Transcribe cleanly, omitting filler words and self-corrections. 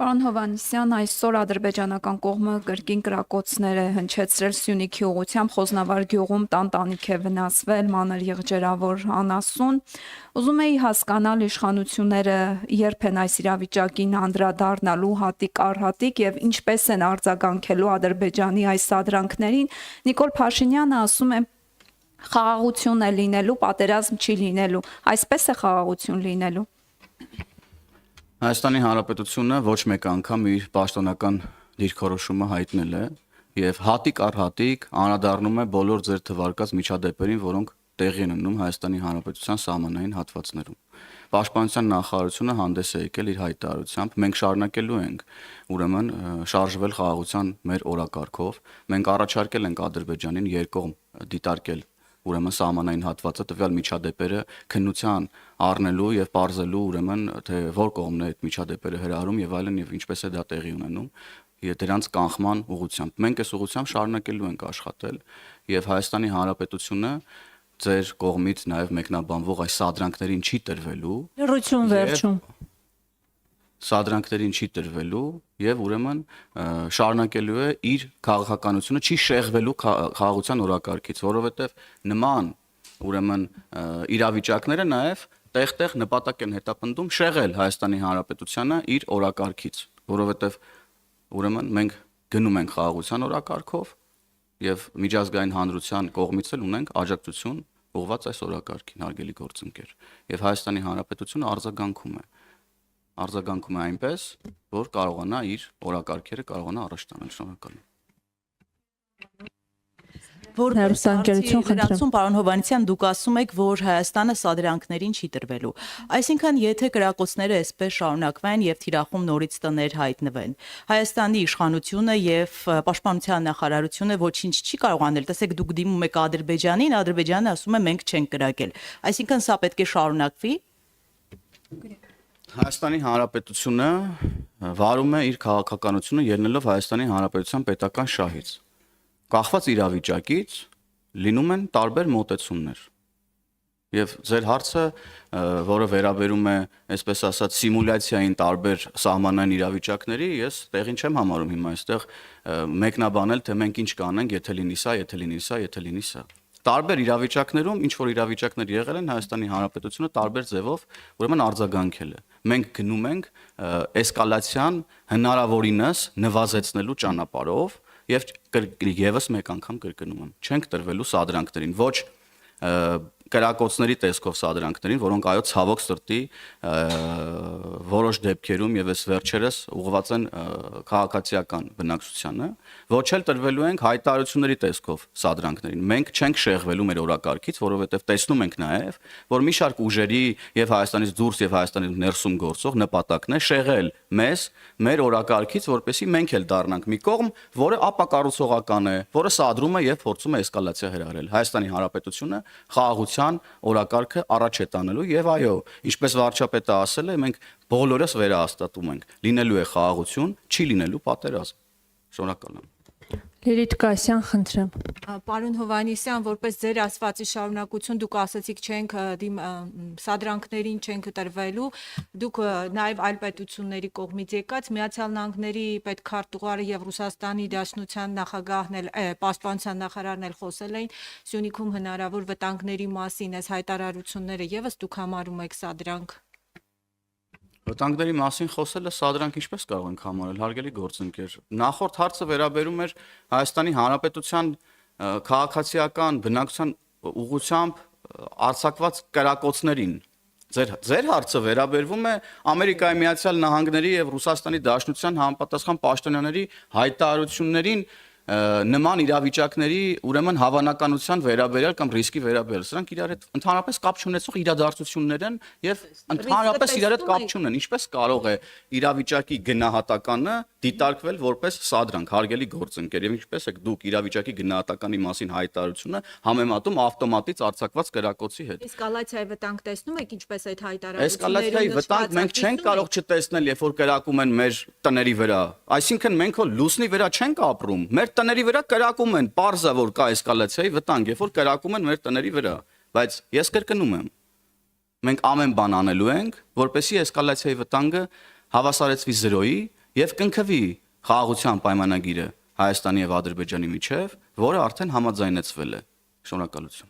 Պարոն Հովհաննիսյան, այսօր ադրբեջանական կողմը կրկին կրակոցներ է հնչեցրել Սյունիքի ուղղությամբ, Խոզնավար գյուղում տանտանիք է վնասվել, մանր եղջերավոր անասուն։ Ուզում էի հասկանալ իշխանությունները երբ են այս իրավիճակին անդրադառնալու հատիկ առ հատիկ եւ ինչպես են արձագանքելու Ադրբեջանի այս սադրանքներին։ Նիկոլ Փաշինյանը ասում է խաղաղություն է լինելու, պատերազմ չի լինելու։ Այսպես է խաղաղություն լինելու։ Հայաստանի Հանրապետությունը ոչ մեկ անգամ իր պաշտոնական դիրքորոշումը հայտնել է եւ հատիկ առ հատիկ անդրադառնում է բոլոր ձեր թվարկած միջադեպերին, որոնք տեղի են ունենում Հայաստանի Հանրապետության սահմանային հատվածներում։ Պաշտպանության նախարարությունը հանդես է եկել իր հայտարարությամբ, մենք շարունակելու ենք ուրեմն շարժվել խաղաղության մեր օրակարգով, մենք առաջարկել ենք Ադրբեջանին երկկողմ դիտարկել ուրեմն սահմանային հատվածը տվյալ միջադեպերը քննության առնելու եւ բարձելու ուրեմն թե որ կողմն է այդ միջադեպերը հրահրում եւ այլն եւ ինչպես է դա տեղի ունենում դրանց կանխման ուղղությամբ մենք այս ուղղությամբ շարունակելու ենք աշխատել եւ Հայաստանի Հանրապետությունը ձեր կողմից նաեւ մեկնաբանվող այս սադրանքներին չի տրվելու լրություն վերջում սադրանքներին չի տրվելու եւ ուրեմն շարունակելու է իր քաղաքականությունը չի շեղվելու խաղաղության օրակարգից, որովհետեւ նման ուրեմն իրավիճակները նաեւ տեղ-տեղ նպատակ են հետապնդում շեղել Հայաստանի Հանրապետությանը իր օրակարգից, որովհետեւ ուրեմն մենք գնում ենք խաղաղության օրակարգով եւ միջազգային հանրության կողմից էլ ունենք աջակցություն ուղղված այս օրակարգին, հարգելի գործընկեր, եւ Հայաստանի Հանրապետությունը արձագանքում է այնպես, որ կարողանա իր օրակարգերը կարողանա առաջ տանել շնորհակալ եմ։ Որ լրացում պարոն Հովհաննիսյան դուք ասում եք, որ Հայաստանը սադրանքներին չի տրվելու։ Այսինքն, եթե կրակոցները այսպես շարունակվեն եւ թիրախում նորից տներ հայտնվեն, Հայաստանի իշխանությունը եւ պաշտպանության նախարարությունը ոչինչ չի կարող անել։ Տեսեք, դուք դիմում եք Ադրբեջանին, Ադրբեջանը ասում է մենք չենք կրակել։ Այսինքն, սա պետք է շարունակվի։ Հայաստանի Հանրապետությունը վարում է իր քաղաքականությունը ելնելով Հայաստանի Հանրապետության պետական շահից։ Կախված իրավիճակից լինում են տարբեր մոտեցումներ։ Եվ ձեր հարցը, որը վերաբերում է, այսպես ասած, սիմուլյացիային տարբեր սահմանային իրավիճակների, ես տեղին չեմ համարում հիմա այստեղ մեկնաբանել, թե մենք ինչ կանենք, եթե լինի սա, եթե լինի սա, եթե լինի սա։ Տարբեր իրավիճակներում, ինչ որ իրավիճակներ եղել են, Հայաստանի Հանրապետությունը տարբեր ձևով ուրեմն արձագանքել է։ Մենք գնում ենք էսկալացիան հնարավորինս նվազեցնելու ճանապարհով եւ եւս մեկ անգամ կրկնում եմ, չենք տրվելու սադրանքներին, ոչ կրակոցների տեսքով սադրանքներին, որոնք այո ցավոք սրտի որոշ դեպքերում եւ այս վերջերս ուղղված են քաղաքացիական բնակչությանը, ոչ էլ տրվելու ենք հայտարարությունների տեսքով սադրանքներին։ Մենք չենք շեղվելու մեր օրակարգից, որովհետեւ տեսնում ենք նաեւ, որ մի շարք ուժերի եւ Հայաստանից դուրս եւ Հայաստանից ներսում գործող նպատակն է շեղել մեզ մեր օրակարգից, որպեսզի մենք էլ դառնանք մի կողմ, որը ապակառուցողական է, որը սադրում է եւ փորձում է էսկալացիա հրահրել։ Հայաստանի Հանրապետությունը խաղաղության օրակարգը առաջ է տանելու եւ այո, ինչպես վարչապետը ասել է, մենք բոլորս վերահաստատում ենք, լինելու է խաղաղություն, չի լինելու պատերազմ։ Շնորհակալ եմ։ Լիլիթ Կասյան, խնդրեմ։ Պարոն Հովհաննիսյան, որպես ձեր ասվածի շարունակություն դուք ասացիք չենք սադրանքներին չենք տրվելու, դուք նաև այլ պետությունների կողմից եկած Միացյալ Նահանգների պետքարտուղարը եւ Ռուսաստանի Դաշնության նախագահն էլ պաշտպանության նախարարն էլ խոսել էին Սյունիքում հնարավոր վտանգների մասին, այս հայտարարությունները եւս դուք համարում եք սադրանք։ Վտանգների մասին խոսելը սադրանք ինչպես կարող ենք համարել, հարգելի գործընկեր։ Նախորդ հարցը վերաբերում էր Հայաստանի Հանրապետության քաղաքացիական բնակչության ուղղությամբ արձակված կրակոցներին։ Ձեր հարցը վերաբերվում է Ամերիկայի Միացյալ Նահանգների եւ Ռուսաստանի Դաշնության համապատասխան պաշտոնյաների հայտարարություններին նման իրավիճակների ուրեմն հավանականության վերաբերյալ կամ ռիսկի վերաբերյալ, սրանք իրար հետ ընդհանրապես կապ չունեցող իրադարձություններ են եւ ընդհանրապես իրար հետ կապ չունեն։ Ինչպես կարող է իրավիճակի գնահատականը դիտարկվել որպես սադրանք, հարգելի գործընկեր, եւ ինչպես եք դուք իրավիճակի գնահատականի մասին հայտարարությունը համեմատում ավտոմատից արձակված կրակոցի հետ։ Էսկալացիայի վտանգ տեսնում եք ինչպես այդ հայտարարությունները։ Էսկալացիայի վտանգ մենք չենք կարող չտեսնել, երբ որ կրակում են մեր տների վրա։ Այսինքն մենք հո լուսնի վրա չենք ապրում։ Մեր տների վրա կրակում են, պարզա որ կա էսկալացիայի վտանգ, երբ որ կրակում են մեր տների վրա, բայց ես կրկնում եմ, մենք ամեն բան անելու ենք, որպեսզի էսկալացիայի վտանգը հավասարեցվի 0-ի եւ կնքվի խաղաղության պայմանագիրը Հայաստանի եւ Ադրբեջանի միջեւ, որը արդեն համաձայնեցվել է։ Շնորհակալություն։